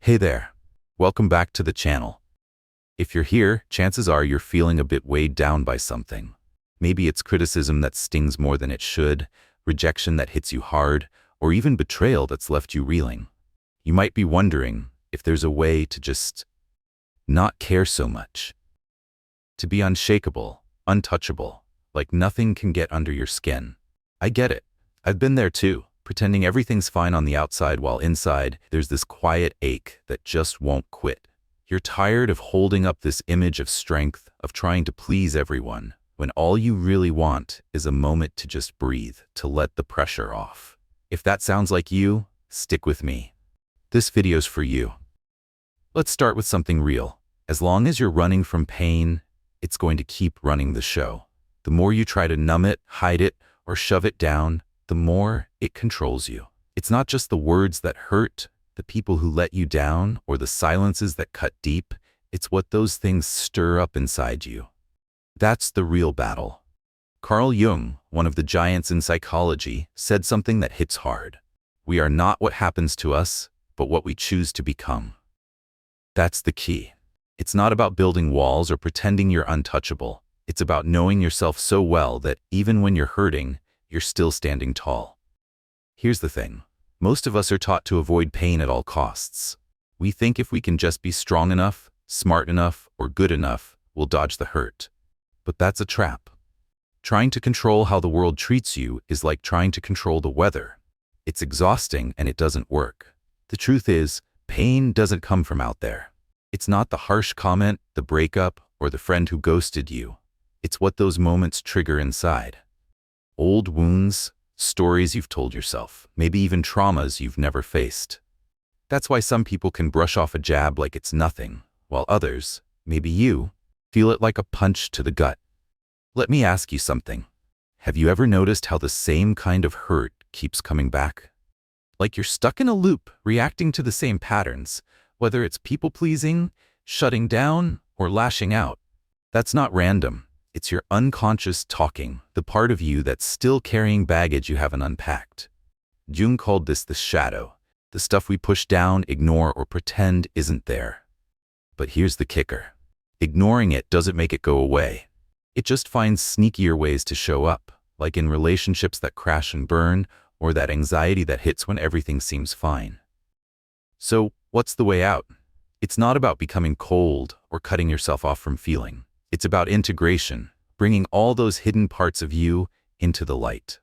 Hey there. Welcome back to the channel. If you're here, chances are you're feeling a bit weighed down by something. Maybe it's criticism that stings more than it should, rejection that hits you hard, or even betrayal that's left you reeling. You might be wondering if there's a way to just not care so much. To be unshakable, untouchable, like nothing can get under your skin. I get it. I've been there too, pretending everything's fine on the outside while inside there's this quiet ache that just won't quit. You're tired of holding up this image of strength, of trying to please everyone, when all you really want is a moment to just breathe, to let the pressure off. If that sounds like you, stick with me. This video's for you. Let's start with something real. As long as you're running from pain, it's going to keep running the show. The more you try to numb it, hide it, or shove it down, the more it controls you. It's not just the words that hurt, the people who let you down, or the silences that cut deep. It's what those things stir up inside you. That's the real battle. Carl Jung, one of the giants in psychology, said something that hits hard. We are not what happens to us, but what we choose to become. That's the key. It's not about building walls or pretending you're untouchable. It's about knowing yourself so well that even when you're hurting, you're still standing tall. Here's the thing. Most of us are taught to avoid pain at all costs. We think if we can just be strong enough, smart enough, or good enough, we'll dodge the hurt. But that's a trap. Trying to control how the world treats you is like trying to control the weather. It's exhausting and it doesn't work. The truth is, pain doesn't come from out there. It's not the harsh comment, the breakup, or the friend who ghosted you. It's what those moments trigger inside. Old wounds, stories you've told yourself, maybe even traumas you've never faced. That's why some people can brush off a jab like it's nothing, while others, maybe you, feel it like a punch to the gut. Let me ask you something. Have you ever noticed how the same kind of hurt keeps coming back? Like you're stuck in a loop, reacting to the same patterns, whether it's people-pleasing, shutting down, or lashing out. That's not random. It's your unconscious talking, the part of you that's still carrying baggage you haven't unpacked. Jung called this the shadow, the stuff we push down, ignore, or pretend isn't there. But here's the kicker. Ignoring it doesn't make it go away. It just finds sneakier ways to show up, like in relationships that crash and burn, or that anxiety that hits when everything seems fine. So, what's the way out? It's not about becoming cold or cutting yourself off from feeling. It's about integration, bringing all those hidden parts of you into the light.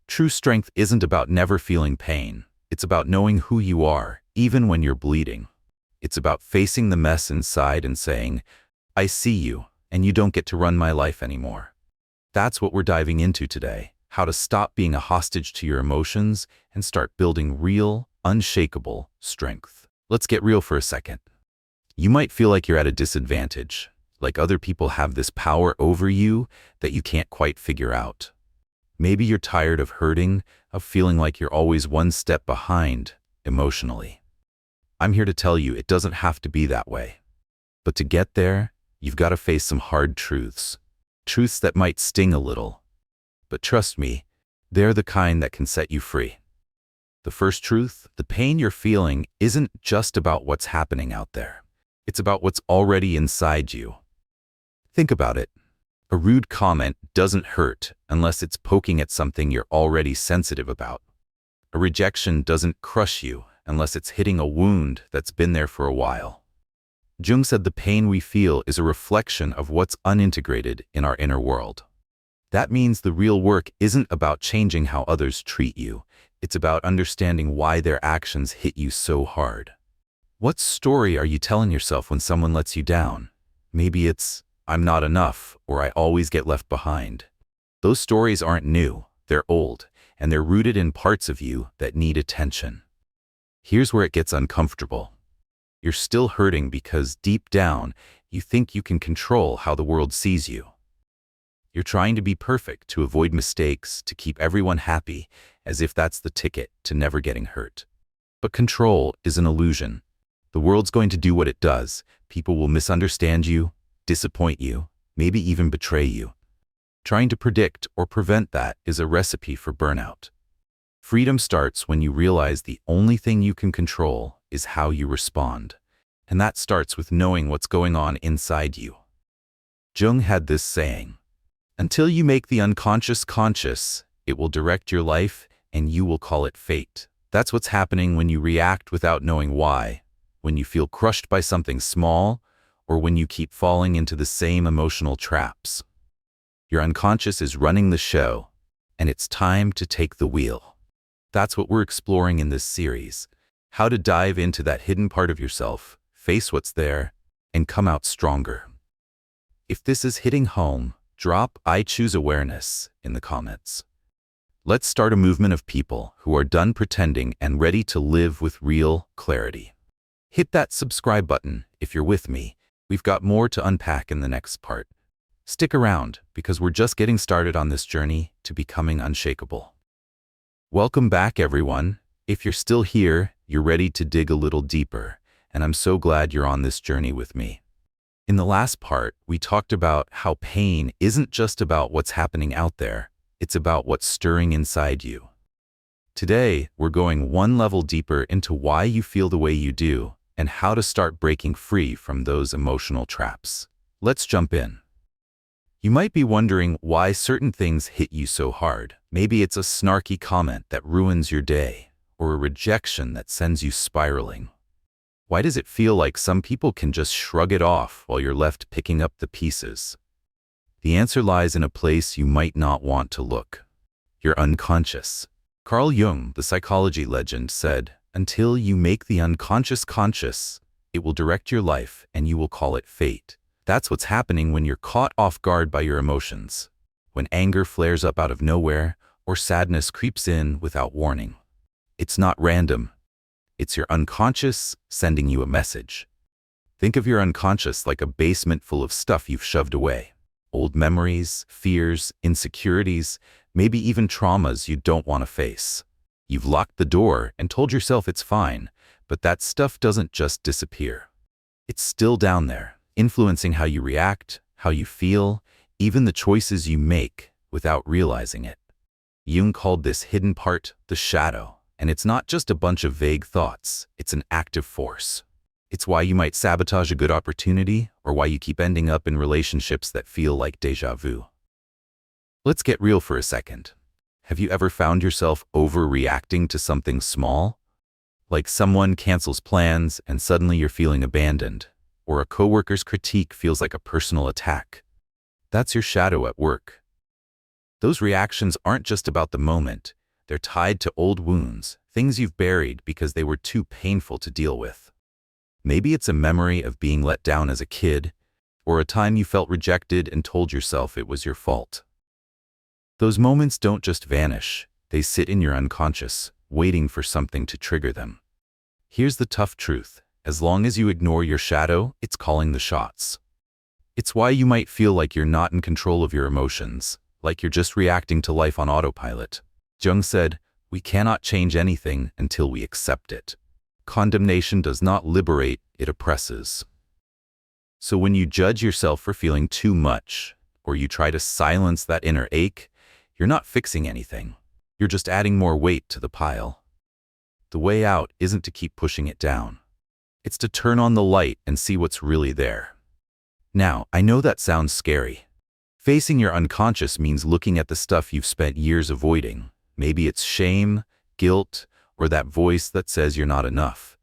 True strength isn't about never feeling pain. It's about knowing who you are, even when you're bleeding. It's about facing the mess inside and saying, I see you, and you don't get to run my life anymore. That's what we're diving into today, how to stop being a hostage to your emotions and start building real, unshakable strength. Let's get real for a second. You might feel like you're at a disadvantage, like other people have this power over you that you can't quite figure out. Maybe you're tired of hurting, of feeling like you're always one step behind emotionally. I'm here to tell you it doesn't have to be that way. But to get there, you've got to face some hard truths. Truths that might sting a little. But trust me, they're the kind that can set you free. The first truth, the pain you're feeling isn't just about what's happening out there. It's about what's already inside you. Think about it. A rude comment doesn't hurt unless it's poking at something you're already sensitive about. A rejection doesn't crush you unless it's hitting a wound that's been there for a while. Jung said the pain we feel is a reflection of what's unintegrated in our inner world. That means the real work isn't about changing how others treat you. It's about understanding why their actions hit you so hard. What story are you telling yourself when someone lets you down? Maybe it's, I'm not enough, or I always get left behind. Those stories aren't new, they're old, and they're rooted in parts of you that need attention. Here's where it gets uncomfortable. You're still hurting because deep down, you think you can control how the world sees you. You're trying to be perfect, to avoid mistakes, to keep everyone happy, as if that's the ticket to never getting hurt. But control is an illusion. The world's going to do what it does. People will misunderstand you, disappoint you, maybe even betray you. Trying to predict or prevent that is a recipe for burnout. Freedom starts when you realize the only thing you can control is how you respond. And that starts with knowing what's going on inside you. Jung had this saying, "Until you make the unconscious conscious, it will direct your life and you will call it fate." That's what's happening when you react without knowing why, when you feel crushed by something small, or when you keep falling into the same emotional traps. Your unconscious is running the show, and it's time to take the wheel. That's what we're exploring in this series, how to dive into that hidden part of yourself, face what's there, and come out stronger. If this is hitting home, drop "I choose awareness" in the comments. Let's start a movement of people who are done pretending and ready to live with real clarity. Hit that subscribe button if you're with me. We've got more to unpack in the next part. Stick around, because we're just getting started on this journey to becoming unshakable. Welcome back, everyone. If you're still here, you're ready to dig a little deeper, and I'm so glad you're on this journey with me. In the last part, we talked about how pain isn't just about what's happening out there, it's about what's stirring inside you. Today, we're going one level deeper into why you feel the way you do and how to start breaking free from those emotional traps. Let's jump in. You might be wondering why certain things hit you so hard. Maybe it's a snarky comment that ruins your day, or a rejection that sends you spiraling. Why does it feel like some people can just shrug it off while you're left picking up the pieces? The answer lies in a place you might not want to look: your unconscious. Carl Jung, the psychology legend, said, "Until you make the unconscious conscious, it will direct your life and you will call it fate." That's what's happening when you're caught off guard by your emotions, when anger flares up out of nowhere or sadness creeps in without warning. It's not random. It's your unconscious sending you a message. Think of your unconscious like a basement full of stuff you've shoved away. Old memories, fears, insecurities, maybe even traumas you don't want to face. You've locked the door and told yourself it's fine, but that stuff doesn't just disappear. It's still down there, influencing how you react, how you feel, even the choices you make without realizing it. Jung called this hidden part the shadow, and it's not just a bunch of vague thoughts, it's an active force. It's why you might sabotage a good opportunity, or why you keep ending up in relationships that feel like déjà vu. Let's get real for a second. Have you ever found yourself overreacting to something small? Like someone cancels plans and suddenly you're feeling abandoned, or a coworker's critique feels like a personal attack. That's your shadow at work. Those reactions aren't just about the moment. They're tied to old wounds, things you've buried because they were too painful to deal with. Maybe it's a memory of being let down as a kid, or a time you felt rejected and told yourself it was your fault. Those moments don't just vanish, they sit in your unconscious, waiting for something to trigger them. Here's the tough truth: as long as you ignore your shadow, it's calling the shots. It's why you might feel like you're not in control of your emotions, like you're just reacting to life on autopilot. Jung said, "We cannot change anything until we accept it." Condemnation does not liberate, it oppresses. So when you judge yourself for feeling too much, or you try to silence that inner ache, you're not fixing anything. You're just adding more weight to the pile. The way out isn't to keep pushing it down. It's to turn on the light and see what's really there. Now, I know that sounds scary. Facing your unconscious means looking at the stuff you've spent years avoiding. Maybe it's shame, guilt, or that voice that says you're not enough.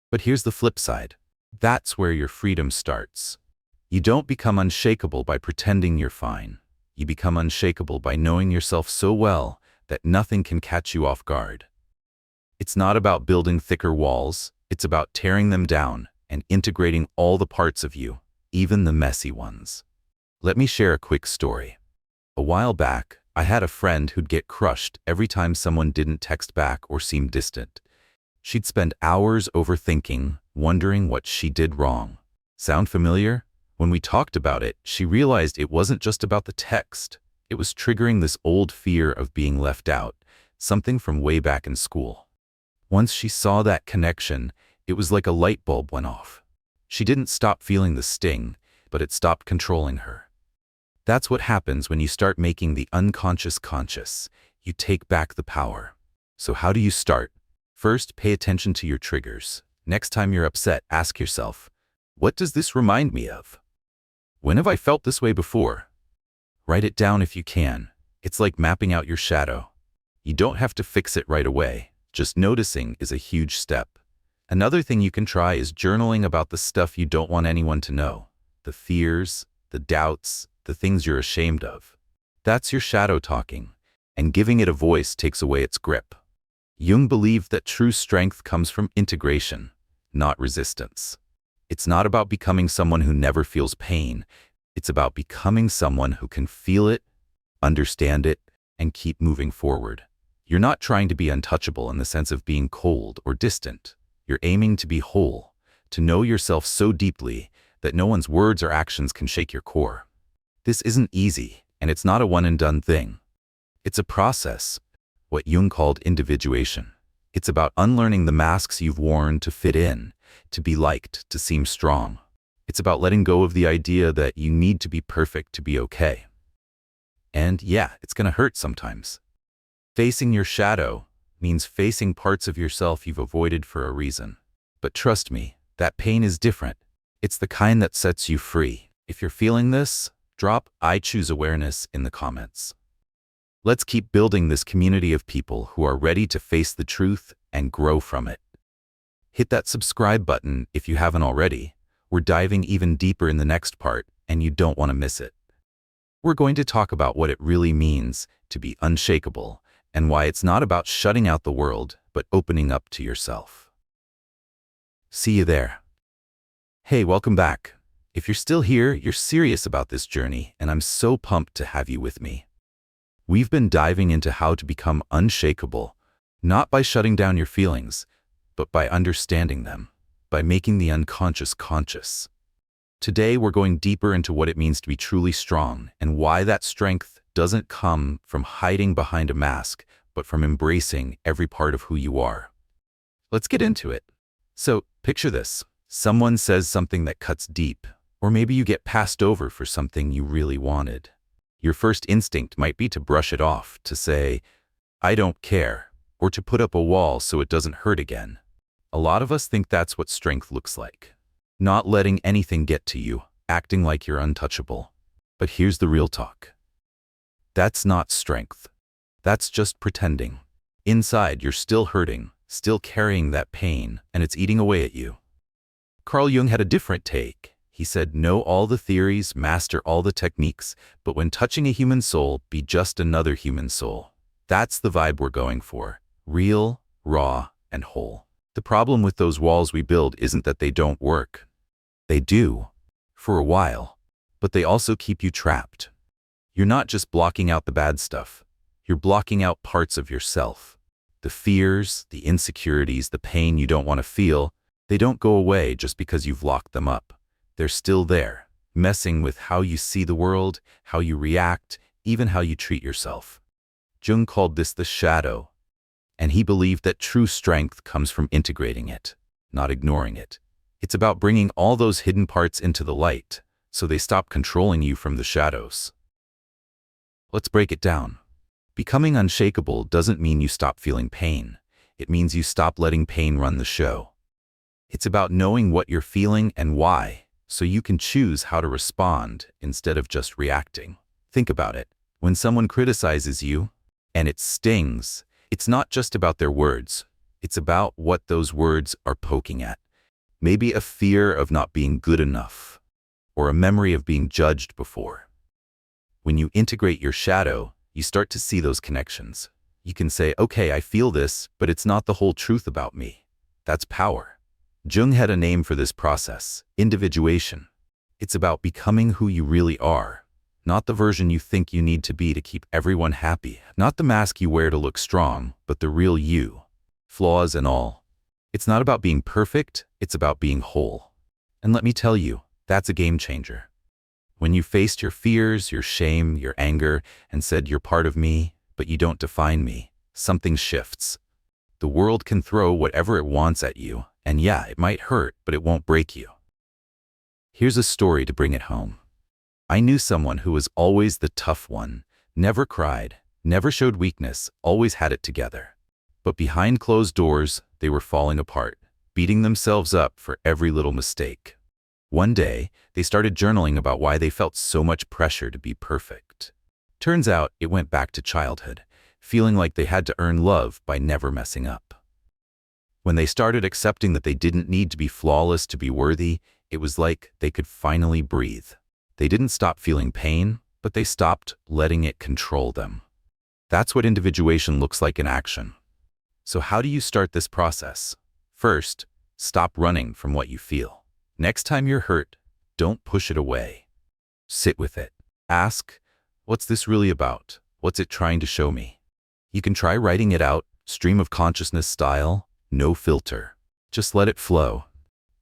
But here's the flip side. That's where your freedom starts. You don't become unshakable by pretending you're fine. You become unshakable by knowing yourself so well that nothing can catch you off guard. It's not about building thicker walls, it's about tearing them down and integrating all the parts of you, even the messy ones. Let me share a quick story. A while back, I had a friend who'd get crushed every time someone didn't text back or seemed distant. She'd spend hours overthinking, wondering what she did wrong. Sound familiar? When we talked about it, she realized it wasn't just about the text. It was triggering this old fear of being left out, something from way back in school. Once she saw that connection, it was like a light bulb went off. She didn't stop feeling the sting, but it stopped controlling her. That's what happens when you start making the unconscious conscious. You take back the power. So how do you start? First, pay attention to your triggers. Next time you're upset, ask yourself, what does this remind me of? When have I felt this way before? Write it down if you can. It's like mapping out your shadow. You don't have to fix it right away. Just noticing is a huge step. Another thing you can try is journaling about the stuff you don't want anyone to know. The fears, the doubts, the things you're ashamed of. That's your shadow talking, and giving it a voice takes away its grip. Jung believed that true strength comes from integration, not resistance. It's not about becoming someone who never feels pain. It's about becoming someone who can feel it, understand it, and keep moving forward. You're not trying to be untouchable in the sense of being cold or distant. You're aiming to be whole, to know yourself so deeply that no one's words or actions can shake your core. This isn't easy, and it's not a one-and-done thing. It's a process, what Jung called individuation. It's about unlearning the masks you've worn to fit in, to be liked, to seem strong. It's about letting go of the idea that you need to be perfect to be okay. And yeah, it's gonna hurt sometimes. Facing your shadow means facing parts of yourself you've avoided for a reason. But trust me, that pain is different. It's the kind that sets you free. If you're feeling this, drop "I choose awareness" in the comments. Let's keep building this community of people who are ready to face the truth and grow from it. Hit that subscribe button if you haven't already. We're diving even deeper in the next part, and you don't want to miss it. We're going to talk about what it really means to be unshakable and why it's not about shutting out the world, but opening up to yourself. See you there. Hey, welcome back. If you're still here, you're serious about this journey, and I'm so pumped to have you with me. We've been diving into how to become unshakable, not by shutting down your feelings, but by understanding them, by making the unconscious conscious. Today, we're going deeper into what it means to be truly strong and why that strength doesn't come from hiding behind a mask, but from embracing every part of who you are. Let's get into it. So, picture this. Someone says something that cuts deep, or maybe you get passed over for something you really wanted. Your first instinct might be to brush it off, to say, "I don't care," or to put up a wall so it doesn't hurt again. A lot of us think that's what strength looks like. Not letting anything get to you, acting like you're untouchable. But here's the real talk. That's not strength. That's just pretending. Inside, you're still hurting, still carrying that pain, and it's eating away at you. Carl Jung had a different take. He said, know all the theories, master all the techniques, but when touching a human soul, be just another human soul. That's the vibe we're going for. Real, raw, and whole. The problem with those walls we build isn't that they don't work. They do, for a while, but they also keep you trapped. You're not just blocking out the bad stuff. You're blocking out parts of yourself. The fears, the insecurities, the pain you don't want to feel, they don't go away just because you've locked them up. They're still there, messing with how you see the world, how you react, even how you treat yourself. Jung called this the shadow, and he believed that true strength comes from integrating it, not ignoring it. It's about bringing all those hidden parts into the light, so they stop controlling you from the shadows. Let's break it down. Becoming unshakable doesn't mean you stop feeling pain. It means you stop letting pain run the show. It's about knowing what you're feeling and why, so you can choose how to respond instead of just reacting. Think about it. When someone criticizes you, and it stings, it's not just about their words. It's about what those words are poking at. Maybe a fear of not being good enough, or a memory of being judged before. When you integrate your shadow, you start to see those connections. You can say, okay, I feel this, but it's not the whole truth about me. That's power. Jung had a name for this process, individuation. It's about becoming who you really are, not the version you think you need to be to keep everyone happy, not the mask you wear to look strong, but the real you, flaws and all. It's not about being perfect, it's about being whole. And let me tell you, that's a game changer. When you faced your fears, your shame, your anger, and said you're part of me, but you don't define me, something shifts. The world can throw whatever it wants at you, and yeah, it might hurt, but it won't break you. Here's a story to bring it home. I knew someone who was always the tough one, never cried, never showed weakness, always had it together. But behind closed doors, they were falling apart. beating themselves up for every little mistake. One day, they started journaling about why they felt so much pressure to be perfect. Turns out it went back to childhood, feeling like they had to earn love by never messing up. When they started accepting that they didn't need to be flawless to be worthy, it was like they could finally breathe. They didn't stop feeling pain, but they stopped letting it control them. That's what individuation looks like in action. So how do you start this process? First, stop running from what you feel. Next time you're hurt, don't push it away. Sit with it. Ask, what's this really about? What's it trying to show me? You can try writing it out, stream of consciousness style, no filter. Just let it flow.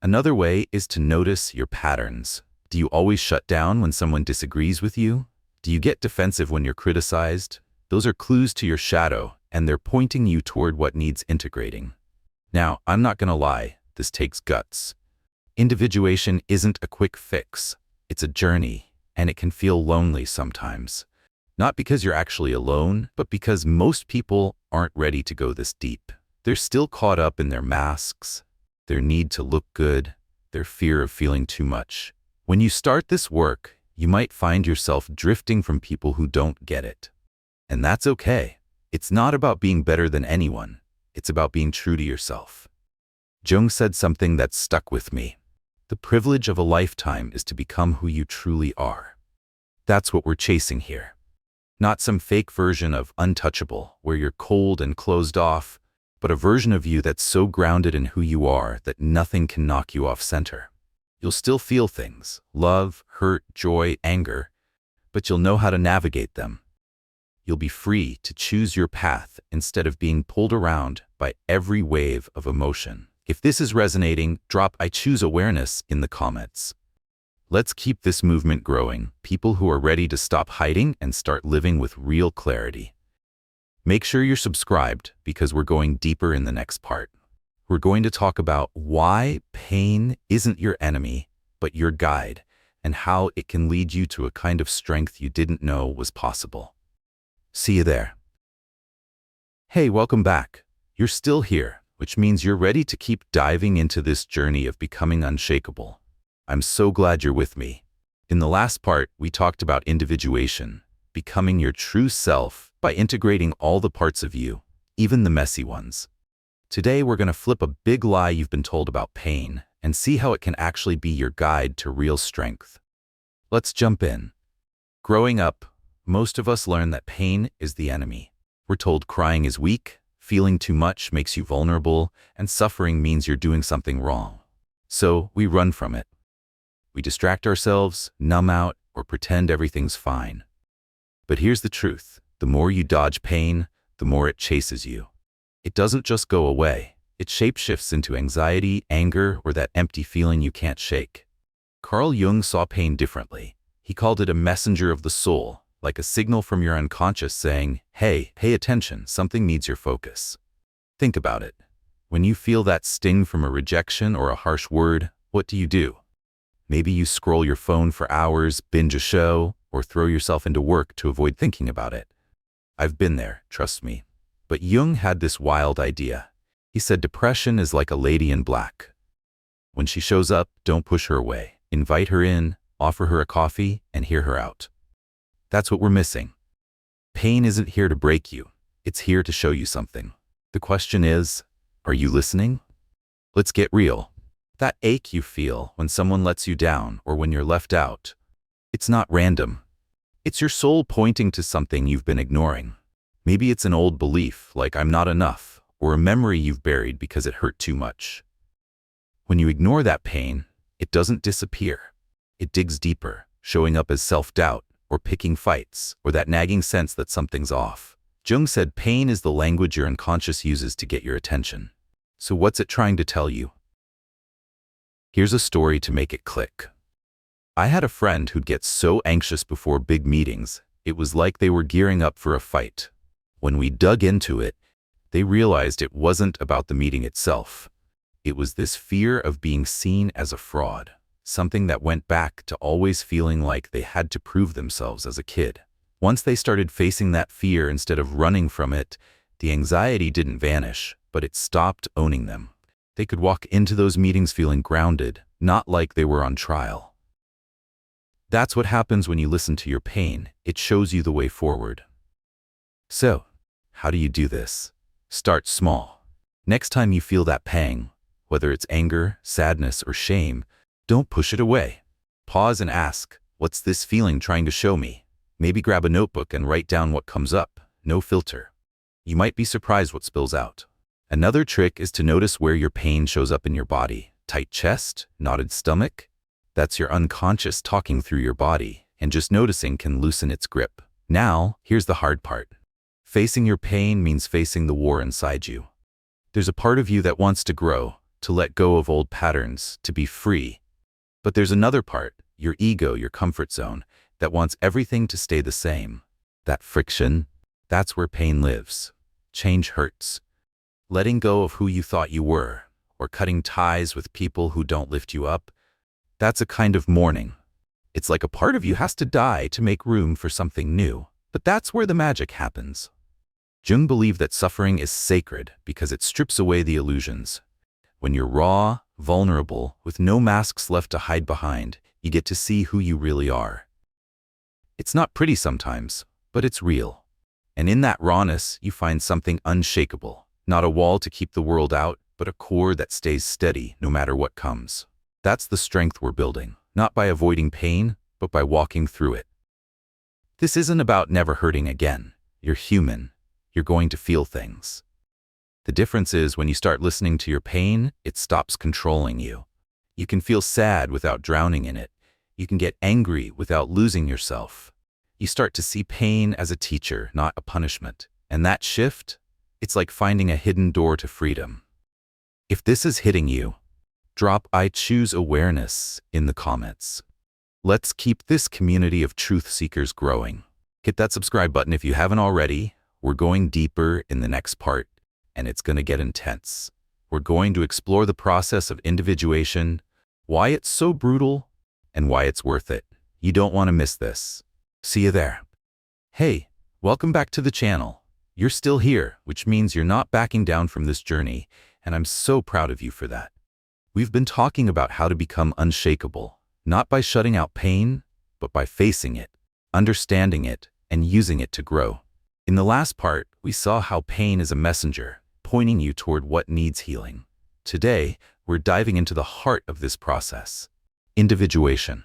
Another way is to notice your patterns. Do you always shut down when someone disagrees with you? Do you get defensive when you're criticized? Those are clues to your shadow, and they're pointing you toward what needs integrating. Now, I'm not gonna lie, this takes guts. Individuation isn't a quick fix. It's a journey, and it can feel lonely sometimes. Not because you're actually alone, but because most people aren't ready to go this deep. They're still caught up in their masks, their need to look good, their fear of feeling too much. When you start this work, you might find yourself drifting from people who don't get it. And that's okay. It's not about being better than anyone. It's about being true to yourself. Jung said something that stuck with me. The privilege of a lifetime is to become who you truly are. That's what we're chasing here. Not some fake version of untouchable, where you're cold and closed off, but a version of you that's so grounded in who you are that nothing can knock you off center. You'll still feel things, love, hurt, joy, anger, but you'll know how to navigate them. You'll be free to choose your path instead of being pulled around by every wave of emotion. If this is resonating, drop "I choose awareness" in the comments. Let's keep this movement growing, people who are ready to stop hiding and start living with real clarity. Make sure you're subscribed because we're going deeper in the next part. We're going to talk about why pain isn't your enemy, but your guide, and how it can lead you to a kind of strength you didn't know was possible. See you there. Hey, welcome back. You're still here, which means you're ready to keep diving into this journey of becoming unshakable. I'm so glad you're with me. In the last part, we talked about individuation, becoming your true self by integrating all the parts of you, even the messy ones. Today, we're going to flip a big lie you've been told about pain and see how it can actually be your guide to real strength. Let's jump in. Growing up, most of us learn that pain is the enemy. We're told crying is weak, feeling too much makes you vulnerable, and suffering means you're doing something wrong. So we run from it. We distract ourselves, numb out, or pretend everything's fine. But here's the truth. The more you dodge pain, the more it chases you. It doesn't just go away. It shapeshifts into anxiety, anger, or that empty feeling you can't shake. Carl Jung saw pain differently. He called it a messenger of the soul, like a signal from your unconscious saying, "Hey, pay attention, something needs your focus." Think about it. When you feel that sting from a rejection or a harsh word, what do? Maybe you scroll your phone for hours, binge a show, or throw yourself into work to avoid thinking about it. I've been there, trust me. But Jung had this wild idea. He said depression is like a lady in black. When she shows up, don't push her away. Invite her in, offer her a coffee, and hear her out. That's what we're missing. Pain isn't here to break you. It's here to show you something. The question is, are you listening? Let's get real. That ache you feel when someone lets you down or when you're left out, it's not random. It's your soul pointing to something you've been ignoring. Maybe it's an old belief, like "I'm not enough," or a memory you've buried because it hurt too much. When you ignore that pain, it doesn't disappear. It digs deeper, showing up as self-doubt, or picking fights, or that nagging sense that something's off. Jung said pain is the language your unconscious uses to get your attention. So what's it trying to tell you? Here's a story to make it click. I had a friend who'd get so anxious before big meetings, it was like they were gearing up for a fight. When we dug into it, they realized it wasn't about the meeting itself. It was this fear of being seen as a fraud, something that went back to always feeling like they had to prove themselves as a kid. Once they started facing that fear instead of running from it, the anxiety didn't vanish, but it stopped owning them. They could walk into those meetings feeling grounded, not like they were on trial. That's what happens when you listen to your pain. It shows you the way forward. So, how do you do this? Start small. Next time you feel that pang, whether it's anger, sadness, or shame, don't push it away. Pause and ask, what's this feeling trying to show me? Maybe grab a notebook and write down what comes up, no filter. You might be surprised what spills out. Another trick is to notice where your pain shows up in your body. Tight chest, knotted stomach. That's your unconscious talking through your body, and just noticing can loosen its grip. Now, here's the hard part. Facing your pain means facing the war inside you. There's a part of you that wants to grow, to let go of old patterns, to be free. But there's another part, your ego, your comfort zone, that wants everything to stay the same. That friction, that's where pain lives. Change hurts. Letting go of who you thought you were, or cutting ties with people who don't lift you up, that's a kind of mourning. It's like a part of you has to die to make room for something new. But that's where the magic happens. Jung believed that suffering is sacred because it strips away the illusions. When you're raw, vulnerable, with no masks left to hide behind, you get to see who you really are. It's not pretty sometimes, but it's real. And in that rawness, you find something unshakable. Not a wall to keep the world out, but a core that stays steady no matter what comes. That's the strength we're building, not by avoiding pain, but by walking through it. This isn't about never hurting again. You're human. You're going to feel things. The difference is when you start listening to your pain, it stops controlling you. You can feel sad without drowning in it. You can get angry without losing yourself. You start to see pain as a teacher, not a punishment. And that shift, it's like finding a hidden door to freedom. If this is hitting you, drop "I choose awareness" in the comments. Let's keep this community of truth seekers growing. Hit that subscribe button if you haven't already. We're going deeper in the next part, and it's going to get intense. We're going to explore the process of individuation, why it's so brutal, and why it's worth it. You don't want to miss this. See you there. Hey, welcome back to the channel. You're still here, which means you're not backing down from this journey, and I'm so proud of you for that. We've been talking about how to become unshakable, not by shutting out pain, but by facing it, understanding it, and using it to grow. In the last part, we saw how pain is a messenger, pointing you toward what needs healing. Today, we're diving into the heart of this process. Individuation.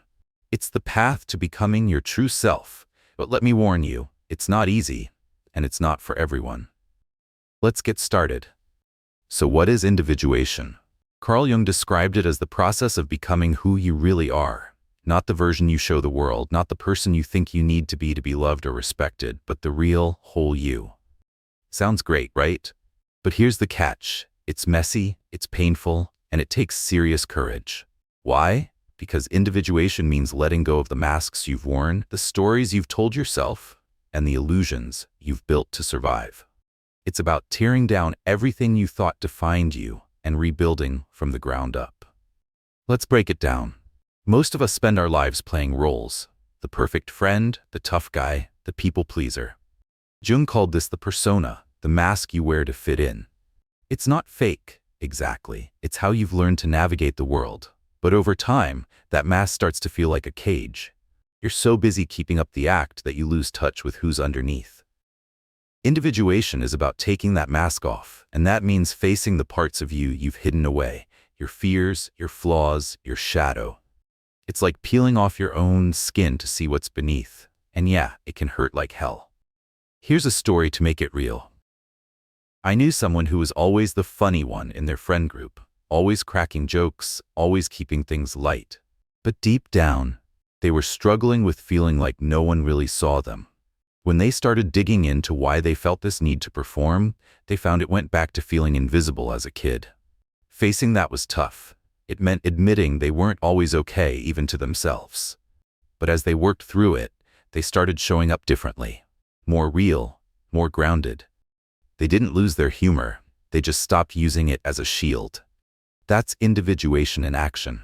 It's the path to becoming your true self, but let me warn you, it's not easy, and it's not for everyone. Let's get started. So what is individuation? Carl Jung described it as the process of becoming who you really are. Not the version you show the world, not the person you think you need to be loved or respected, but the real, whole you. Sounds great, right? But here's the catch. It's messy, it's painful, and it takes serious courage. Why? Because individuation means letting go of the masks you've worn, the stories you've told yourself, and the illusions you've built to survive. It's about tearing down everything you thought defined you and rebuilding from the ground up. Let's break it down. Most of us spend our lives playing roles: the perfect friend, the tough guy, the people pleaser. Jung called this the persona, the mask you wear to fit in. It's not fake, exactly. It's how you've learned to navigate the world. But over time, that mask starts to feel like a cage. You're so busy keeping up the act that you lose touch with who's underneath. Individuation is about taking that mask off, and that means facing the parts of you you've hidden away, your fears, your flaws, your shadow. It's like peeling off your own skin to see what's beneath, and yeah, it can hurt like hell. Here's a story to make it real. I knew someone who was always the funny one in their friend group, always cracking jokes, always keeping things light. But deep down, they were struggling with feeling like no one really saw them. When they started digging into why they felt this need to perform, they found it went back to feeling invisible as a kid. Facing that was tough. It meant admitting they weren't always okay even to themselves. But as they worked through it, they started showing up differently. More real, more grounded. They didn't lose their humor, they just stopped using it as a shield. That's individuation in action.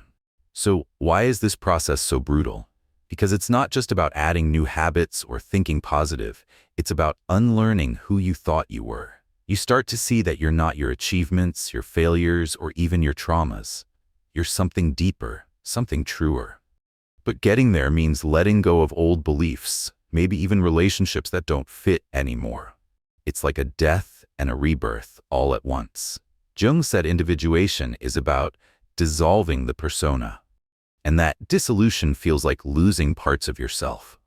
So why is this process so brutal? Because it's not just about adding new habits or thinking positive. It's about unlearning who you thought you were. You start to see that you're not your achievements, your failures, or even your traumas. You're something deeper, something truer. But getting there means letting go of old beliefs, maybe even relationships that don't fit anymore. It's like a death and a rebirth all at once. Jung said individuation is about dissolving the persona, and that dissolution feels like losing parts of yourself.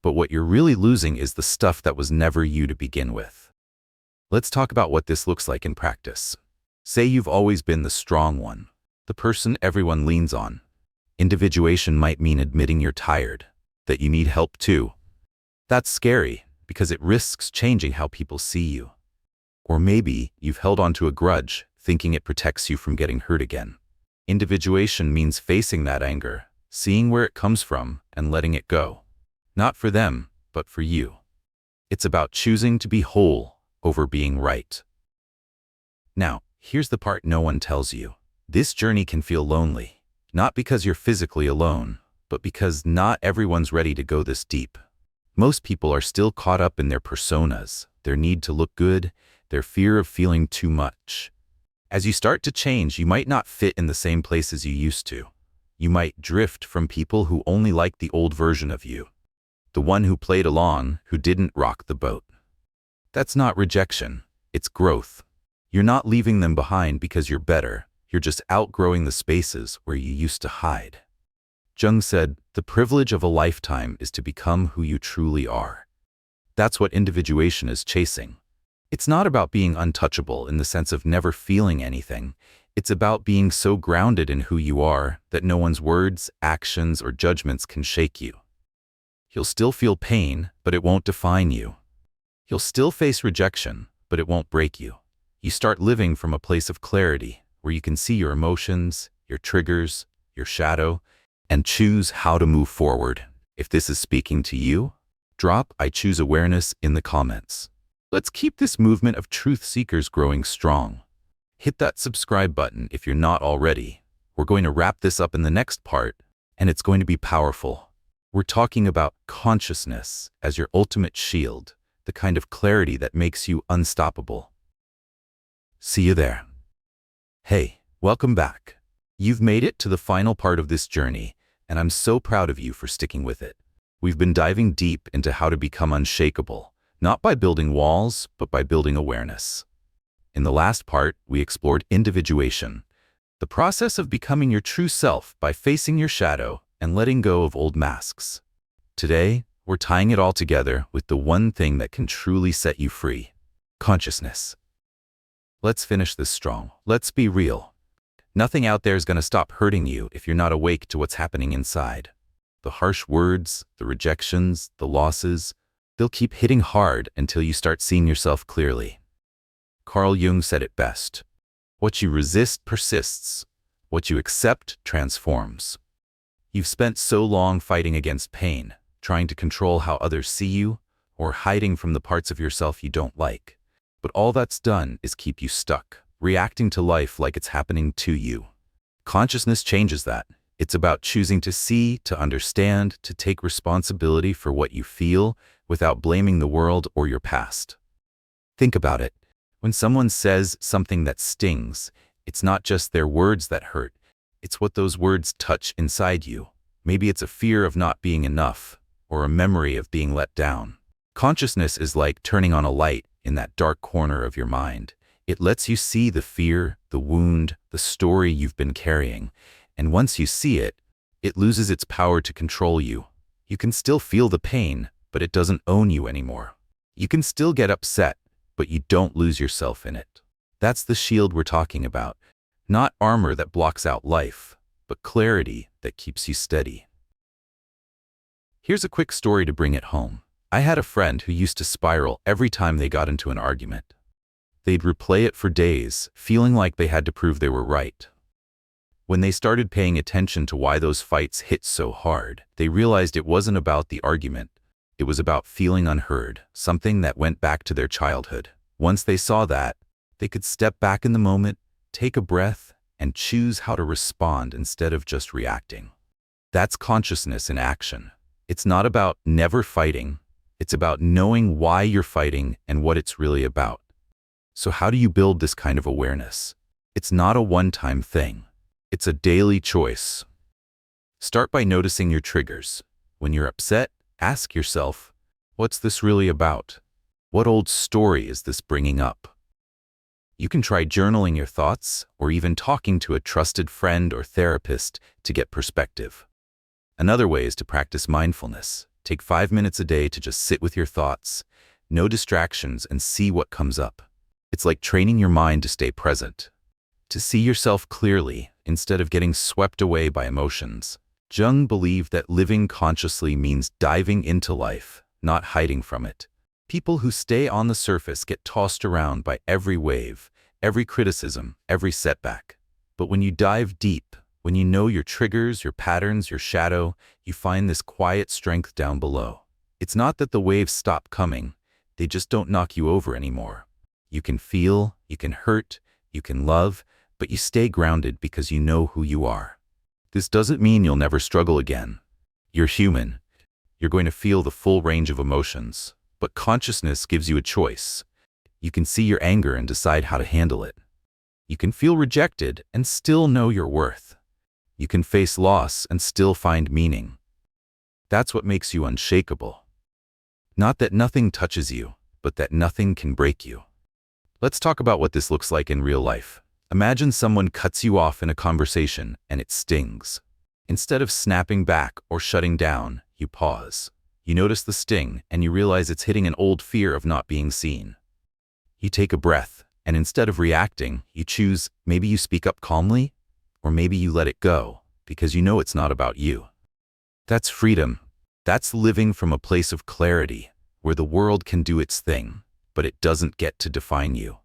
But what you're really losing is the stuff that was never you to begin with. Let's talk about what this looks like in practice. Say you've always been the strong one, the person everyone leans on. Individuation might mean admitting you're tired, that you need help too. That's scary because it risks changing how people see you. Or maybe you've held onto a grudge, thinking it protects you from getting hurt again. Individuation means facing that anger, seeing where it comes from, and letting it go. Not for them, but for you. It's about choosing to be whole over being right. Now, here's the part no one tells you. This journey can feel lonely, not because you're physically alone, but because not everyone's ready to go this deep. Most people are still caught up in their personas, their need to look good, their fear of feeling too much. As you start to change, you might not fit in the same places you used to. You might drift from people who only like the old version of you, the one who played along, who didn't rock the boat. That's not rejection, it's growth. You're not leaving them behind because you're better, you're just outgrowing the spaces where you used to hide. Jung said, the privilege of a lifetime is to become who you truly are. That's what individuation is chasing. It's not about being untouchable in the sense of never feeling anything. It's about being so grounded in who you are that no one's words, actions, or judgments can shake you. You'll still feel pain, but it won't define you. You'll still face rejection, but it won't break you. You start living from a place of clarity, where you can see your emotions, your triggers, your shadow, and choose how to move forward. If this is speaking to you, drop "I choose awareness" in the comments. Let's keep this movement of truth seekers growing strong. Hit that subscribe button if you're not already. We're going to wrap this up in the next part, and it's going to be powerful. We're talking about consciousness as your ultimate shield, the kind of clarity that makes you unstoppable. See you there. Hey, welcome back. You've made it to the final part of this journey, and I'm so proud of you for sticking with it. We've been diving deep into how to become unshakable, not by building walls, but by building awareness. In the last part, we explored individuation, the process of becoming your true self by facing your shadow and letting go of old masks. Today, we're tying it all together with the one thing that can truly set you free: consciousness. Let's finish this strong. Let's be real. Nothing out there is going to stop hurting you if you're not awake to what's happening inside. The harsh words, the rejections, the losses, they'll keep hitting hard until you start seeing yourself clearly. Carl Jung said it best. What you resist persists. What you accept transforms. You've spent so long fighting against pain, trying to control how others see you, or hiding from the parts of yourself you don't like. But all that's done is keep you stuck, reacting to life like it's happening to you. Consciousness changes that. It's about choosing to see, to understand, to take responsibility for what you feel without blaming the world or your past. Think about it. When someone says something that stings, it's not just their words that hurt. It's what those words touch inside you. Maybe it's a fear of not being enough, or a memory of being let down. Consciousness is like turning on a light in that dark corner of your mind. It lets you see the fear, the wound, the story you've been carrying. And once you see it, it loses its power to control you. You can still feel the pain, but it doesn't own you anymore. You can still get upset, but you don't lose yourself in it. That's the shield we're talking about. Not armor that blocks out life, but clarity that keeps you steady. Here's a quick story to bring it home. I had a friend who used to spiral every time they got into an argument. They'd replay it for days, feeling like they had to prove they were right. When they started paying attention to why those fights hit so hard, they realized it wasn't about the argument. It was about feeling unheard, something that went back to their childhood. Once they saw that, they could step back in the moment, take a breath, and choose how to respond instead of just reacting. That's consciousness in action. It's not about never fighting. It's about knowing why you're fighting and what it's really about. So how do you build this kind of awareness? It's not a one-time thing. It's a daily choice. Start by noticing your triggers. When you're upset, ask yourself, what's this really about? What old story is this bringing up? You can try journaling your thoughts or even talking to a trusted friend or therapist to get perspective. Another way is to practice mindfulness. Take 5 minutes a day to just sit with your thoughts, no distractions, and see what comes up. It's like training your mind to stay present, to see yourself clearly instead of getting swept away by emotions. Jung believed that living consciously means diving into life, not hiding from it. People who stay on the surface get tossed around by every wave, every criticism, every setback. But when you dive deep, when you know your triggers, your patterns, your shadow, you find this quiet strength down below. It's not that the waves stop coming, they just don't knock you over anymore. You can feel, you can hurt, you can love, but you stay grounded because you know who you are. This doesn't mean you'll never struggle again. You're human. You're going to feel the full range of emotions. But consciousness gives you a choice. You can see your anger and decide how to handle it. You can feel rejected and still know your worth. You can face loss and still find meaning. That's what makes you unshakable. Not that nothing touches you, but that nothing can break you. Let's talk about what this looks like in real life. Imagine someone cuts you off in a conversation and it stings. Instead of snapping back or shutting down, you pause. You notice the sting, and you realize it's hitting an old fear of not being seen. You take a breath, and instead of reacting, you choose, maybe you speak up calmly, or maybe you let it go, because you know it's not about you. That's freedom. That's living from a place of clarity, where the world can do its thing, but it doesn't get to define you.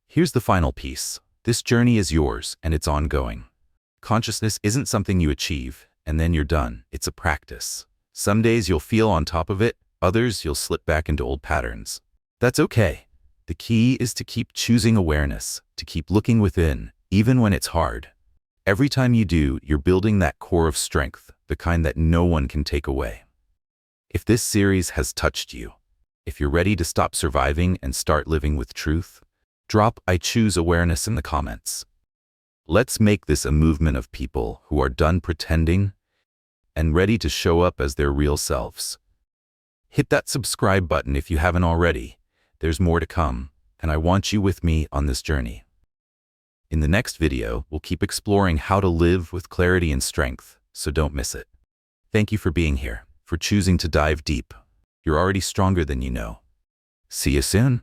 Here's the final piece. This journey is yours, and it's ongoing. Consciousness isn't something you achieve, and then you're done. It's a practice. Some days you'll feel on top of it, others you'll slip back into old patterns. That's okay. The key is to keep choosing awareness, to keep looking within, even when it's hard. Every time you do, you're building that core of strength, the kind that no one can take away. If this series has touched you, if you're ready to stop surviving and start living with truth, drop "I choose awareness" in the comments. Let's make this a movement of people who are done pretending and ready to show up as their real selves. Hit that subscribe button if you haven't already. There's more to come, and I want you with me on this journey. In the next video, we'll keep exploring how to live with clarity and strength, so don't miss it. Thank you for being here, for choosing to dive deep. You're already stronger than you know. See you soon.